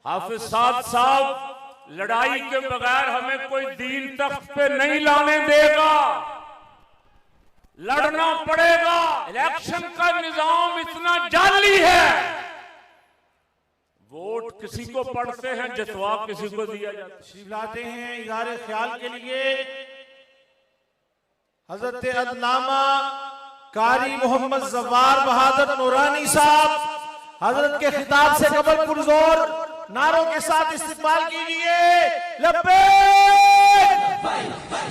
हाफिज साद साहब लड़ाई के बगैर हमें कोई दीन तख्त पे नहीं लाने देगा, लड़ना पड़ेगा। इलेक्शन का निजाम इतना जाली है, वोट किसी को पड़ते हैं, जतवा किसी को दिया जाता है। तशरीफ लाते हैं इज़हार ख्याल के लिए हजरत अल्लामा कारी मोहम्मद जवार बहादुर नूरानी साहब। हजरत के खिताब से कबल पुरजोर नारों के साथ इस्तेमाल कीजिए। लब्बैक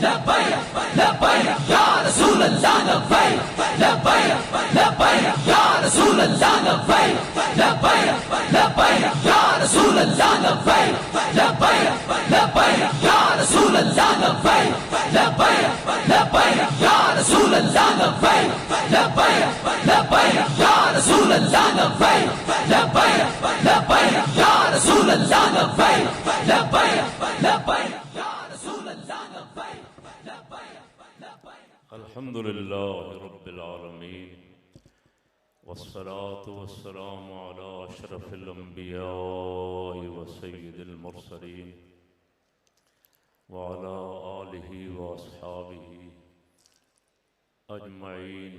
लब्बैक लब्बैक या रसूल अल्लाह, लब्बैक लब्बैक लब्बैक या रसूल अल्लाह, लब्बैक लब्बैक लब्बैक या रसूल अल्लाह, लब्बैक लब्बैक लब्बैक या रसूल अल्लाह, लब्बैक लब्बैक लब्बैक या रसूल अल्लाह, लब्बैक लब्बैक लब्बैक या रसूल अल्लाह, लब्बैक लब्बैक लब्बैक या रसूल अल्लाह, लब्बैक लब्बैक लब्बैक या रसूल अल्लाह, लब्बैक लब्बैक लब्बैक। अल्हम्दुलिल्लाह रब्बिल आलमीन वस्सलातु वस्सलामु अला अशरफिल अंबिया व सय्यिदिल मुरसलीन व अला आलिहि व अस्हाबिहि अजमईन।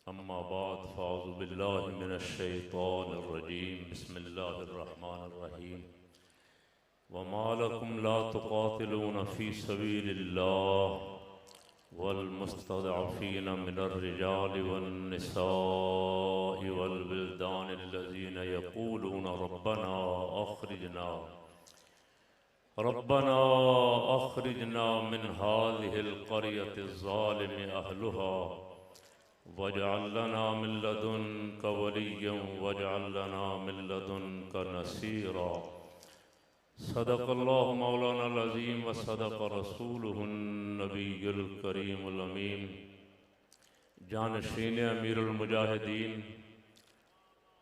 अम्मा बाद फ़अऊज़ु बिल्लाहि मिनश शैतानिर रजीम। बिस्मिल्लाहिर रहमानिर रहीम। वमा लकुम ला तुक़ातिलूना फ़ी सबीलिल्लाह वल मुस्तज़अफ़ीना मिनर रिजालि वन निसाइ वल विल्दानि अल्लज़ीना यक़ूलूना रब्बना अख़रिजना मिन हाज़िहिल क़रयति ज़ालिमि अहलुहा वजअल लना मिन लदुनका वलिय्यन वजअल लना मिन लदुनका नसीरा। सदक़ल्लाहु मौलाना अज़ीम व सदक़ रसूलुहुन नबियुल करीमुल अमीन। जानशीन अमीरुल मुजाहिदीन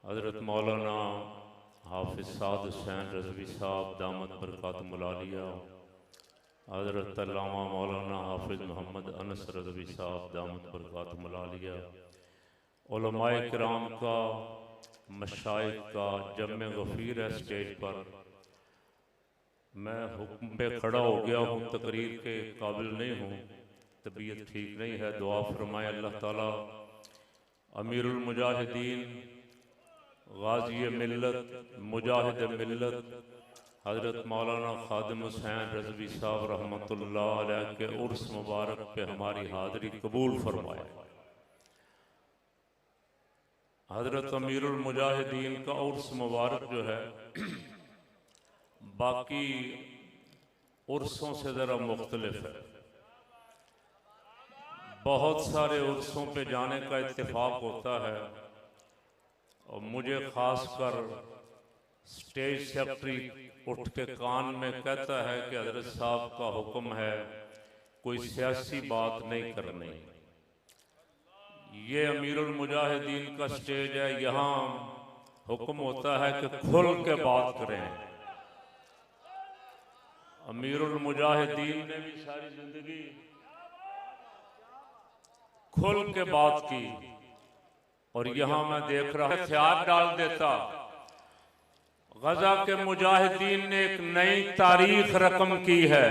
हज़रत मौलाना हाफिज साद हुसैन रज़वी साहब दामत बरकातुहुल आलिया, हज़रत अल्लामा मौलाना हाफिज मोहम्मद अनस रज़वी साहब दामत बरकातुहुल आलिया, उलमाए किराम का, मशाइख का जम्मे गफ़ीर है स्टेज पर। मैं हुक्म पे खड़ा हो गया हूँ, तकरीर के काबिल नहीं हूँ, तबीयत ठीक नहीं है। दुआ फरमाए अल्लाह ताला अमीरुल मुजाहिदीन, गाज़ी मिल्लत, मुजाहिद मिल्लत हज़रत मौलाना ख़ादिम हुसैन रज़वी साहब रहमतुल्लाह अलैह के उर्स मुबारक पे हमारी हाज़री कबूल फरमाए। हज़रत अमीरुल मुजाहिदीन का उर्स मुबारक जो है बाकी उर्सों से ज़रा मुख्तलिफ है। बहुत सारे उर्सों पे जाने का इत्तेफाक होता है और मुझे ख़ासकर स्टेज सेक्रेटरी उठ के कान में कहता है कि हज़रत साहब का हुक्म है कोई सियासी बात नहीं करनी। ये अमीरुल मुजाहिदीन का स्टेज है, यहाँ हुक्म होता है कि खुल के बात करें। अमीरुल मुजाहिदीन ने भी सारी जिंदगी खुल के बात की और यहाँ मैं देख रहा हथियार डाल देता। गजा के मुजाहिदीन ने एक नई तारीख रकम की है।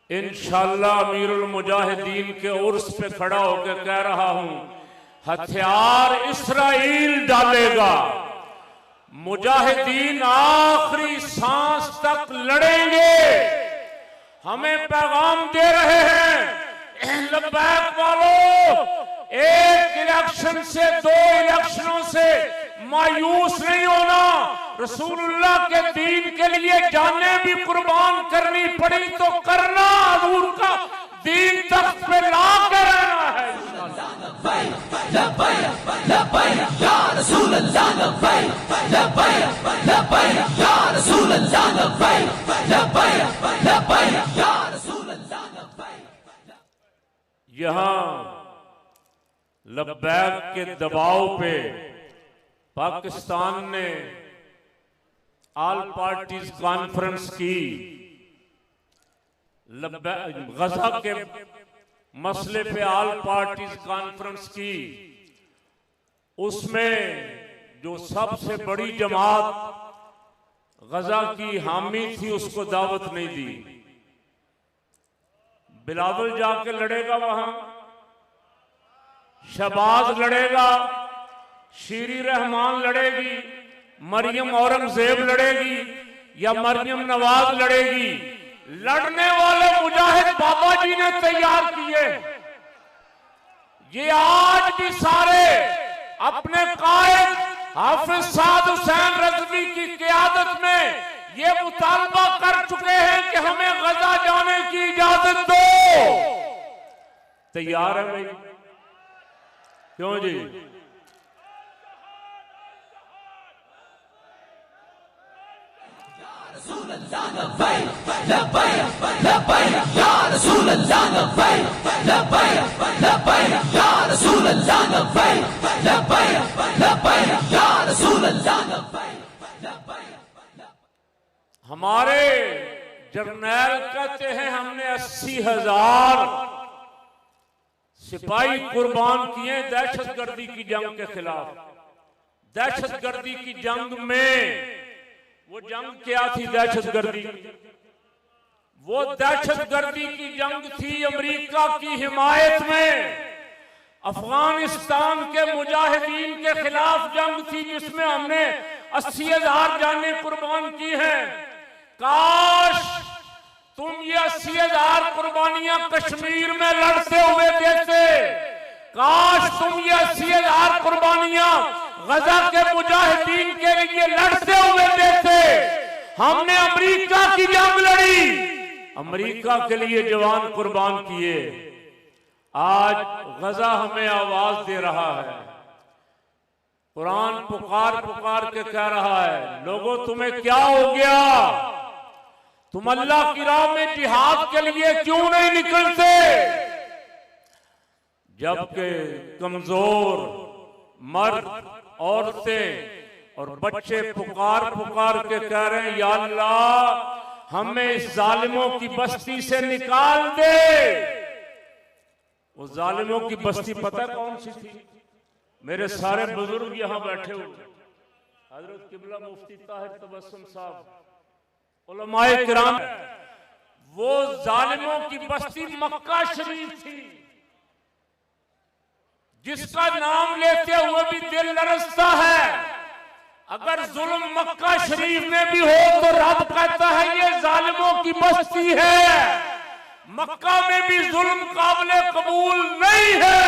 इंशाअल्लाह अमीरुल मुजाहिदीन के उर्स पे खड़ा होकर कह रहा हूं, हथियार इस्राइल डालेगा, मुजाहिदीन आखिरी सांस तक लड़ेंगे। हमें पैगाम दे रहे हैं लब्बैक वालों, एक इलेक्शन से, दो इलेक्शनों से मायूस नहीं होना। रसूलुल्लाह के दीन के लिए जानें भी कुर्बान करनी पड़ी तो करना, हजूर का दीन तख्त पे ला के रहना है। यहाँ लब्बैक के दबाव पे पाकिस्तान ने ऑल पार्टीज कॉन्फ्रेंस की, गजा के मसले पे ऑल पार्टीज कॉन्फ्रेंस की। उसमें जो सबसे बड़ी जमात गजा की हामी थी, उसको दावत नहीं दी। बिलावल जाके लड़ेगा वहां, शहबाज लड़ेगा, शीरी रहमान लड़ेगी, मरियम औरंगजेब लड़ेगी या मरियम नवाज लड़ेगी। लड़ने वाले मुजाहिद बाबा जी ने तैयार किए। ये आज भी सारे अपने कायद हाफिज साद हुसैन रज़वी की क़यादत में ये मुतालबा कर चुके हैं कि हमें गजा जाने की इजाजत दो। तैयार है भाई? क्यों जी? हमारे जर्नैल कहते हैं हमने 80,000 सिपाही कुर्बान किए दहशतगर्दी की जंग के खिलाफ। दहशतगर्दी की जंग में वो जंग क्या थी? दहशतगर्दी, वो दहशतगर्दी की जंग थी अमेरिका की हिमायत में अफगानिस्तान के मुजाहिदीन के खिलाफ जंग थी, जिसमें हमने 80,000 जानें कुर्बान की हैं। काश तुम ये 80,000 कुर्बानियां कश्मीर में लड़ते हुए देते। काश तुम ये 80,000 कुर्बानियां गजा के मुजाहिदीन के लिए लड़ते हुए देते। हमने अमेरिका की जंग लड़ी, अमेरिका के लिए जवान कुर्बान किए। आज गजा हमें आवाज दे रहा है। कुरान पुकार पुकार के कह रहा है, लोगों तुम्हें क्या हो गया? तुम अल्लाह की राह में जिहाद के लिए क्यों नहीं निकलते? जबकि कमजोर मर्द, औरतें और बच्चे पुकार पुकार के कह रहे हैं, या अल्लाह हमें इस जालिमों की बस्ती से निकाल दे। वो जालिमों की बस्ती पता कौन सी थी? मेरे सारे बुजुर्ग यहां बैठे हुए, हजरत किबला मुफ्ती ताहिर तबस्सुम साहब, उलमाए किराम, वो जालिमों की बस्ती मक्का शरीफ थी, जिसका नाम लेते हुए भी दिल लरसता है। अगर जुल्म मक्का शरीफ में भी हो तो रब कहता है ये जालिमों की बस्ती है। मक्का में भी जुल्म काबिले कबूल नहीं है।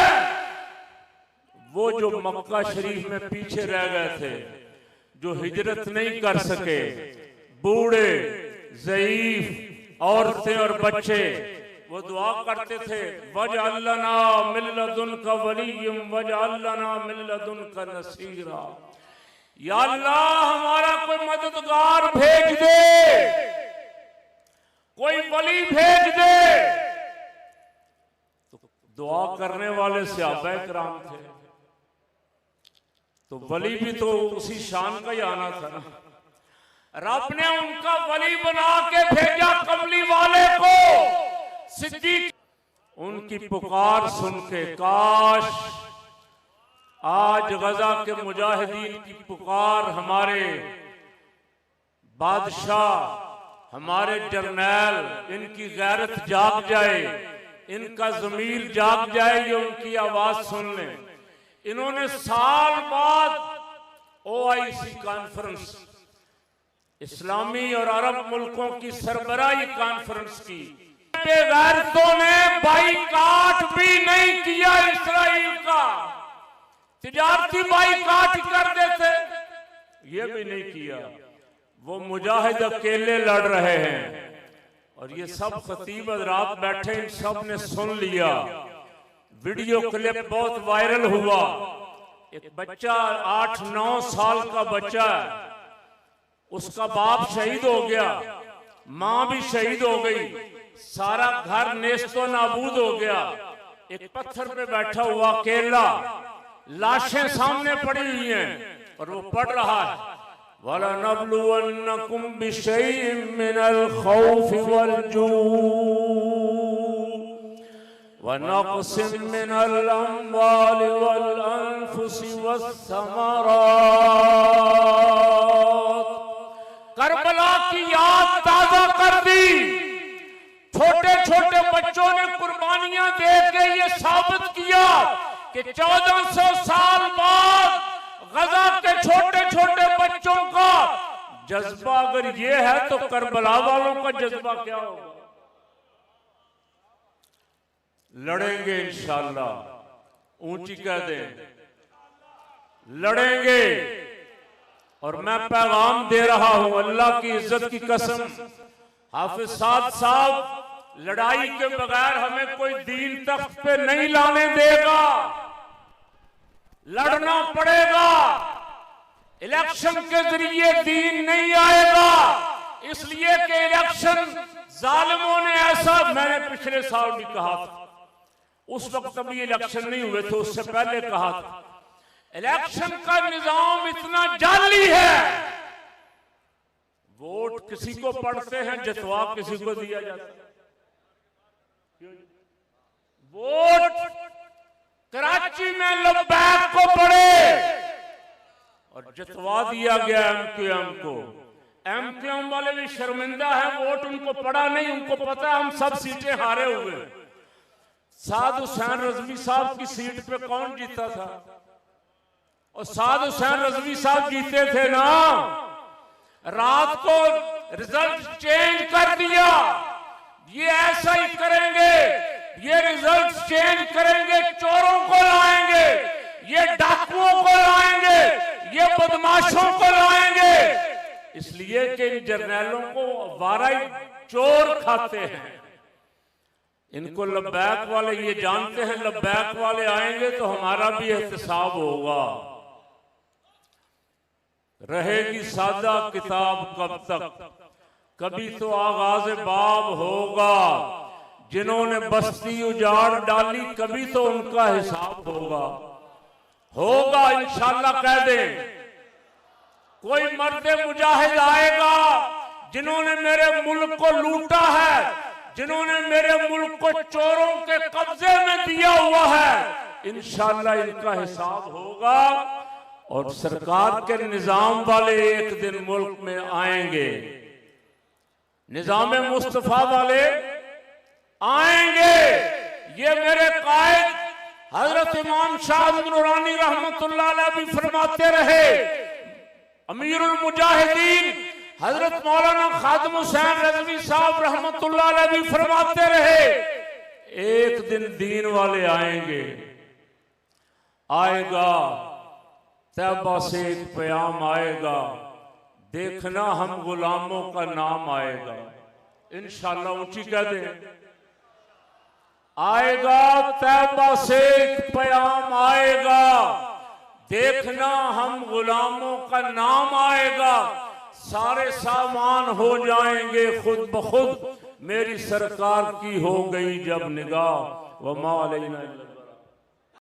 वो जो मक्का शरीफ में पीछे रह गए थे, जो हिजरत नहीं कर सके, बूढ़े, ज़ईफ, औरतें और बच्चे, वो दुआ करते थे, वजअल लना मिन लदुनका वलिय्यम वजअल लना मिन लदुनका नसीरा। या अल्लाह हमारा कोई मददगार भेज दे, कोई वली भेज दे। तो दुआ करने वाले सहाबा किराम थे, तो वली भी तो उसी शान का ही आना था ना। रब ने उनका वली बना के भेजा कमली वाले को, सिद्दीक। उनकी पुकार सुन के काश आज गजा के मुजाहिदीन की पुकार हमारे बादशाह, हमारे जर्नैल, इनकी गैरत जाग जाए, इनका ज़मीर जाग जाए, ये उनकी आवाज सुन लें। इन्होंने साल बाद OIC कॉन्फ्रेंस, इस्लामी और अरब मुल्कों की सरबराही कॉन्फ्रेंस की। बेगैरतों ने बाईकाट भी नहीं किया इस्राइल का, तिजारती बाईकाट कर देते, ये भी नहीं किया। वो मुजाहिद अकेले लड़ रहे हैं और ये सब खतीब हज़रात बैठे, इन सब ने सुन लिया। वीडियो क्लिप बहुत वायरल हुआ। एक बच्चा 8-9 साल का बच्चा, उसका बाप शहीद हो गया, मां भी शहीद हो गई, सारा घर नेस्तो नाबूद हो गया। एक पत्थर पे बैठा हुआ अकेला, लाशें सामने पड़ी हुई हैं और वो पढ़ रहा है, वलनब्लुवन्नकुम बिशैइन मिनल खौफि वल जू व नक़सिम मिनल अम्वालि वल अनफुसि वस्समरात। की याद ताजा कर दी। छोटे छोटे बच्चों ने कुर्बानियां दे के ये साबित किया कि 1400 साल बाद गजा के छोटे छोटे बच्चों का जज्बा अगर ये है तो करबला वालों का जज्बा क्या होगा। लड़ेंगे इंशाअल्लाह, ऊंची कह दें, लड़ेंगे। और मैं पैगाम दे रहा हूं अल्लाह की इज्जत की कसम, हाफिज साद साहब लड़ाई के बगैर हमें कोई दीन तख्त पे नहीं लाने देगा, लड़ना पड़ेगा। इलेक्शन के जरिए दीन नहीं आएगा, इसलिए कि इलेक्शन जालिमों ने ऐसा, मैंने पिछले साल भी कहा था, उस वक्त अभी इलेक्शन नहीं हुए थे, उससे पहले कहा था, इलेक्शन का निजाम इतना जाली है, वोट किसी को पड़ते हैं, जितवा किसी को दिया जाता है। वोट कराची में लब्बैक को पड़े और जितवा दिया गया एमक्यूएम को। एमक्यूएम वाले भी शर्मिंदा है, वोट उनको पड़ा नहीं, उनको पता है हम सब सीटें हारे हुए। साद हुसैन रजवी साहब की सीट पे कौन जीता था? और साद हुसैन रजवी साहब जीते थे ना, रात को रिजल्ट चेंज कर दिया। ये ऐसा ही करेंगे, ये रिजल्ट चेंज करेंगे, चोरों को लाएंगे, ये डाकुओं को लाएंगे, ये बदमाशों को लाएंगे, इसलिए कि इन जर्नैलों को वाराई चोर खाते हैं। इनको लब्बैक वाले ये जानते हैं, लब्बैक वाले आएंगे तो हमारा भी एहतसाब होगा। रहेगी सादा किताब कब तक, कभी तो आगाज बाब होगा। जिन्होंने बस्ती उजाड़ डाली कभी तो उनका हिसाब होगा, होगा इंशाअल्लाह कह दें। कोई मर्दे मुजाहिद आएगा जिन्होंने मेरे मुल्क को लूटा है, जिन्होंने मेरे मुल्क को चोरों के कब्जे में दिया हुआ है, इंशाअल्लाह इनका हिसाब होगा। और सरकार के निजाम वाले एक दिन मुल्क में आएंगे, निजाम मुस्तफा वाले आएंगे। ये मेरे कायद हजरत इमाम शाह नूरानी रहमतुल्लाह अलैह भी फरमाते रहे, अमीरुल मुजाहिदीन हजरत मौलाना खादिम हुसैन रजवी साहब रहमतुल्लाह अलैह भी फरमाते रहे, एक दिन दीन वाले आएंगे। आएगा तैबा से एक प्याम आएगा, देखना हम गुलामों का नाम आएगा। इंशाअल्लाह ऊंची कह दे, आएगा तैबा से एक प्याम आएगा, देखना हम गुलामों का नाम आएगा। सारे सामान हो जाएंगे खुद ब खुद, मेरी सरकार की हो गई जब निगाह। व मा अलैना